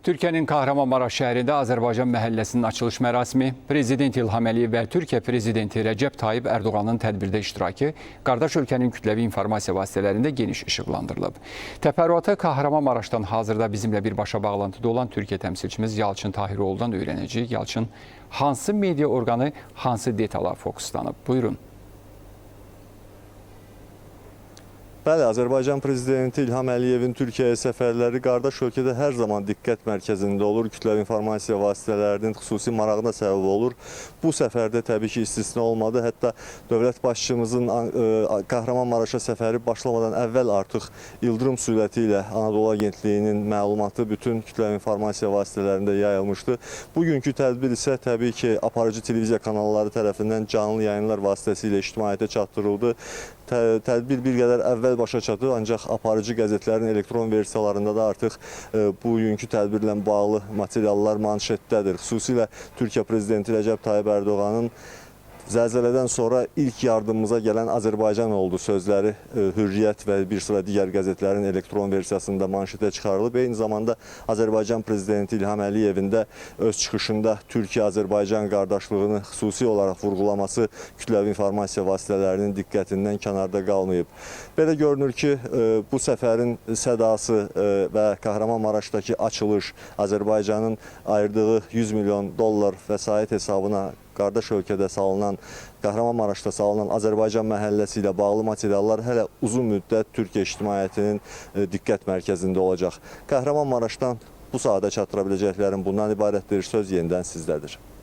Türkiyənin Kahramanmaraş şəhərində Azərbaycan məhəlləsinin açılış mərasimi, Prezident İlham Əliyev və Türkiyə Prezidenti Rəcəb Tayyib Ərdoğanın tədbirdə iştirakı qardaş ölkənin kütləvi informasiya vasitələrində geniş işıqlandırılıb. Təfərrüatı Kahramanmaraşdan hazırda bizimlə birbaşa bağlantıda olan Türkiyə təmsilçimiz Yalçın Tahiroğlu'dan öyrənəcəyik. Yalçın, hansı media orqanı hansı detala fokuslanıb? Buyurun. Bəli, Azərbaycan Prezidenti İlham Əliyevin Türkiyəyə səfərləri qardaş ölkədə hər zaman diqqət mərkəzində olur. Kütləvi informasiya vasitələrinin xüsusi marağına səbəb olur. Bu səfərdə təbii ki, istisna olmadı. Hətta dövlət başçımızın Kahramanmaraşa səfəri başlamadan əvvəl artıq ildırım sürəti ilə Anadolu Agentliyinin məlumatı bütün kütləvi informasiya vasitələrində yayılmışdı. Bugünkü tədbir isə təbii ki, aparıcı televiziya kanalları tərəfindən canlı yayınlar vasitəsilə ictimaiyyətə çatdırıldı. Tədbir bir qədər əvvəl başa çatdı, ancaq aparıcı qəzetlərin elektron versiyalarında da artıq bugünkü tədbirlə bağlı materiallar manşetdədir. Xüsusilə Türkiyə Prezidenti Rəcəb Tayyib Ərdoğanın zəlzələdən sonra ilk yardımımıza gələn Azərbaycan oldu sözləri Hürriyyət və bir sıra digər qəzetlərin elektron versiyasında manşetə çıxarılıb. Eyni zamanda Azərbaycan Prezidenti İlham Əliyevin də öz çıxışında Türkiyə-Azərbaycan qardaşlığını xüsusi olaraq vurğulaması kütləvi informasiya vasitələrinin diqqətindən kənarda qalmayıb. Belə görünür ki, bu səfərin sədası və Kahramanmaraşdakı açılış Azərbaycanın ayırdığı 100 milyon dollar vəsait hesabına qardaş ölkədə salınan, Kahramanmaraşda salınan Azərbaycan məhəlləsi ilə bağlı materiallar hələ uzun müddət Türkiyə ictimaiyyətinin diqqət mərkəzində olacaq. Kahramanmaraşdan bu saata çatdıra biləcəklərim bundan ibarətdir. Söz yenidən sizdədir.